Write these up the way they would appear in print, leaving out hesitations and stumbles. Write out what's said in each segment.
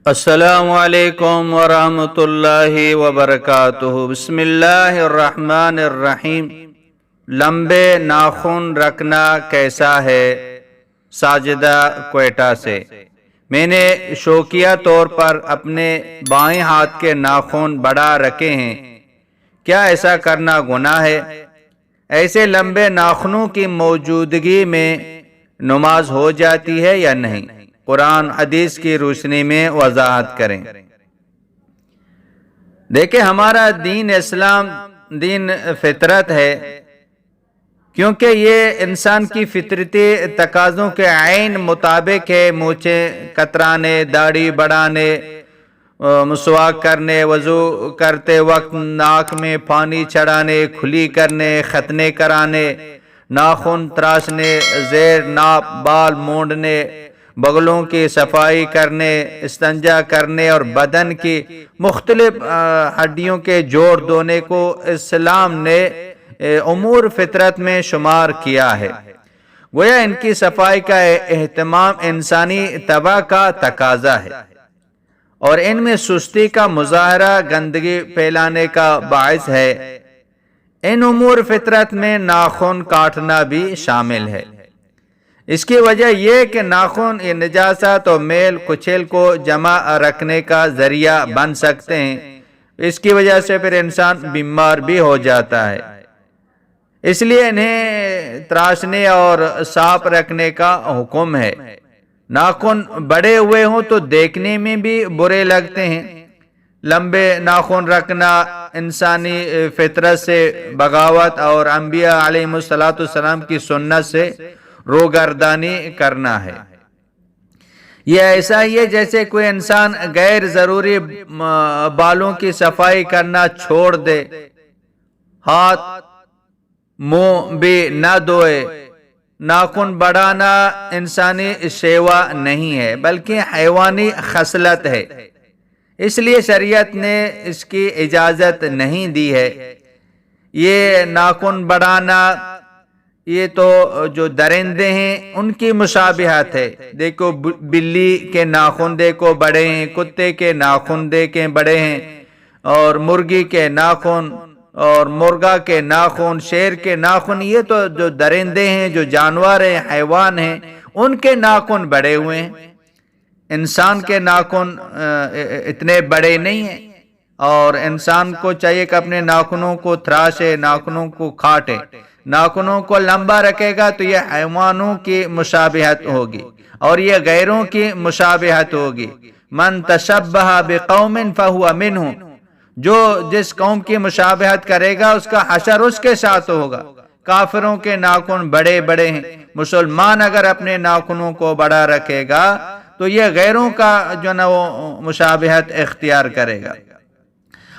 السلام علیکم ورحمۃ اللہ وبرکاتہ۔ بسم اللہ الرحمن الرحیم۔ لمبے ناخن رکھنا کیسا ہے؟ ساجدہ کوئٹہ سے۔ میں نے شوقیہ طور پر اپنے بائیں ہاتھ کے ناخن بڑھا رکھے ہیں، کیا ایسا کرنا گناہ ہے؟ ایسے لمبے ناخنوں کی موجودگی میں نماز ہو جاتی ہے یا نہیں؟ قرآن حدیث کی روشنی میں وضاحت کریں۔ دیکھیں، ہمارا دین اسلام دین فطرت ہے، کیونکہ یہ انسان کی فطرتی تقاضوں کے عین مطابق ہے۔ مونچھیں کترانے، داڑھی بڑھانے، مسواک کرنے، وضو کرتے وقت ناک میں پانی چڑھانے، کھلی کرنے، ختنے کرانے، ناخن تراشنے، زیر ناپ بال مونڈنے، بغلوں کی صفائی کرنے، استنجا کرنے اور بدن کی مختلف ہڈیوں کے جوڑ دھونے کو اسلام نے امور فطرت میں شمار کیا ہے۔ گویا ان کی صفائی کا اہتمام انسانی طبع کا تقاضا ہے، اور ان میں سستی کا مظاہرہ گندگی پھیلانے کا باعث ہے۔ ان امور فطرت میں ناخن کاٹنا بھی شامل ہے۔ اس کی وجہ یہ کہ ناخن یہ نجاست اور میل کچیل کو جمع رکھنے کا ذریعہ بن سکتے ہیں۔ اس کی وجہ سے پھر انسان بیمار بھی ہو جاتا ہے، اس لیے انہیں تراشنے اور صاف رکھنے کا حکم ہے۔ ناخن بڑے ہوئے ہوں تو دیکھنے میں بھی برے لگتے ہیں۔ لمبے ناخن رکھنا انسانی فطرت سے بغاوت اور انبیاء علیہ السلام کی سنت سے روگردانی کرنا ہے۔ یہ ایسا ہی ہے جیسے کوئی انسان غیر ضروری بالوں کی صفائی کرنا چھوڑ دے، ہاتھ منہ بھی نہ دھوئے۔ ناخن بڑھانا انسانی شیوا نہیں ہے بلکہ حیوانی خصلت ہے، اس لیے شریعت نے اس کی اجازت نہیں دی ہے۔ یہ ناخن بڑھانا یہ تو جو درندے ہیں ان کی مشابہت ہے۔ دیکھو، بلی کے ناخن دیکھو بڑے ہیں، کتے کے ناخن دیکھیں بڑے ہیں، اور مرغی کے ناخن اور مرغا کے ناخن، شیر کے ناخن، یہ تو جو درندے ہیں، جو جانور ہیں، حیوان ہیں، ان کے ناخن بڑے ہوئے ہیں۔ انسان کے ناخن اتنے بڑے نہیں ہیں، اور انسان کو چاہیے کہ اپنے ناخنوں کو تراشے، ناخنوں کو کاٹے۔ ناخنوں کو لمبا رکھے گا تو یہ حیوانوں کی مشابہت ہوگی، اور یہ غیروں کی مشابہت ہوگی۔ من تشبہ بقوم فہو منہم، جو جس قوم کی مشابہت کرے گا اس کا حشر اس کے ساتھ ہوگا۔ کافروں کے ناخن بڑے بڑے ہیں، مسلمان اگر اپنے ناخنوں کو بڑا رکھے گا تو یہ غیروں کا جو نا وہ مشابہت اختیار کرے گا۔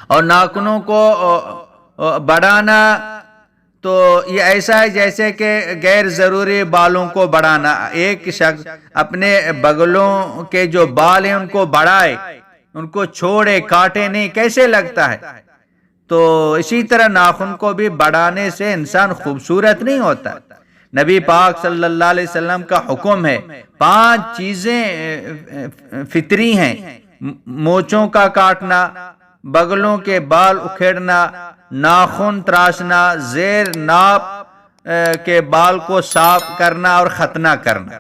اور ناخنوں کو بڑھانا تو یہ ایسا ہے جیسے کہ غیر ضروری بالوں کو بڑھانا۔ ایک شخص اپنے بغلوں کے جو بال ہیں ان کو بڑھائے، ان کو چھوڑے، کاٹے نہیں، کیسے لگتا ہے؟ تو اسی طرح ناخن کو بھی بڑھانے سے انسان خوبصورت نہیں ہوتا۔ نبی پاک صلی اللہ علیہ وسلم کا حکم ہے، 5 چیزیں فطری ہیں: مونچھوں کا کاٹنا، بغلوں کے بال اکھیڑنا، ناخن تراشنا، زیر ناپ کے بال کو صاف کرنا اور ختنہ کرنا۔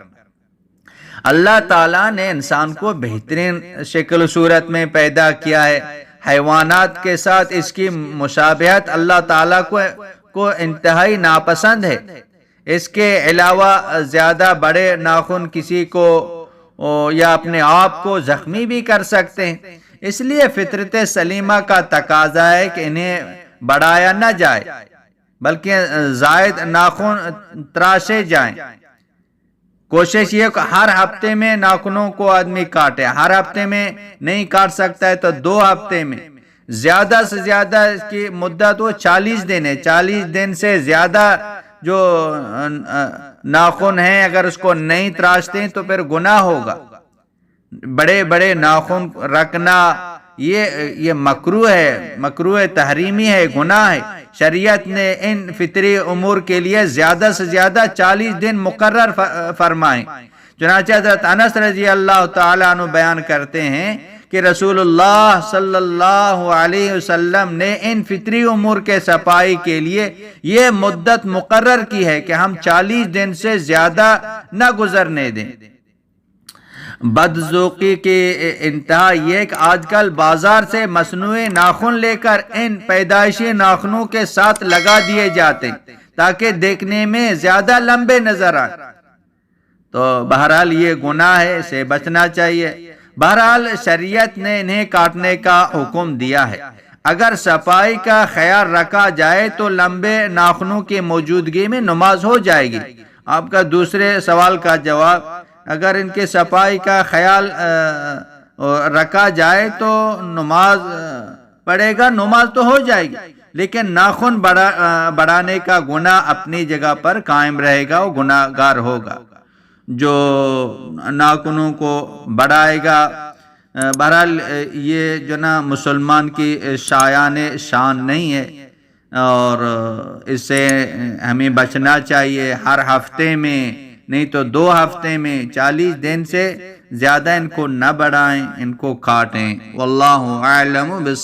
اللہ تعالیٰ نے انسان کو بہترین شکل صورت میں پیدا کیا ہے۔ حیوانات کے ساتھ اس کی مشابہت اللہ تعالیٰ کو انتہائی ناپسند ہے۔ اس کے علاوہ زیادہ بڑے ناخن کسی کو یا اپنے آپ کو زخمی بھی کر سکتے ہیں، اس لیے فطرت سلیمہ کا تقاضا ہے کہ انہیں بڑھایا نہ جائے بلکہ زائد ناخن تراشے جائیں۔ کوشش یہ کہ ہر ہفتے میں ناخنوں کو آدمی کاٹے۔ ہر ہفتے میں نہیں کاٹ سکتا ہے تو 2 ہفتے میں، زیادہ سے زیادہ اس کی مدت وہ 40 دن ہے۔ 40 دن سے زیادہ جو ناخن ہیں اگر اس کو نہیں تراشتے ہیں تو پھر گناہ ہوگا۔ بڑے بڑے ناخن رکھنا یہ مکروہ ہے، مکروہ تحریمی ہے، گناہ ہے۔ شریعت نے ان فطری امور کے لیے زیادہ سے زیادہ 40 دن مقرر فرمائیں۔ چنانچہ حضرت انس رضی اللہ تعالیٰ عنہ بیان کرتے ہیں کہ رسول اللہ صلی اللہ علیہ وسلم نے ان فطری امور کے صفائی کے لیے یہ مدت مقرر کی ہے کہ ہم 40 دن سے زیادہ نہ گزرنے دیں۔ بدذوقی کی انتہا یہ کہ آج کل بازار سے مصنوعی ناخن لے کر ان پیدائشی ناخنوں کے ساتھ لگا دیے جاتے ہیں تاکہ دیکھنے میں زیادہ لمبے نظر آئیں۔ تو بہرحال یہ گناہ ہے، اسے بچنا چاہیے۔ بہرحال شریعت نے انہیں کاٹنے کا حکم دیا ہے۔ اگر صفائی کا خیال رکھا جائے تو لمبے ناخنوں کی موجودگی میں نماز ہو جائے گی۔ آپ کا دوسرے سوال کا جواب، اگر ان کے صفائی کا خیال رکھا جائے تو نماز پڑھے گا، نماز تو ہو جائے گی، لیکن ناخن بڑھانے کا گناہ اپنی جگہ پر قائم رہے گا، وہ گناہ گار ہوگا جو ناخنوں کو بڑھائے گا۔ بہرحال یہ جو نا مسلمان کی شایان شان نہیں ہے، اور اس سے ہمیں بچنا چاہیے۔ ہر ہفتے میں نہیں تو 2 ہفتے میں 40 دن سے زیادہ ان کو نہ بڑھائیں، ان کو کاٹیں۔ واللہ اعلم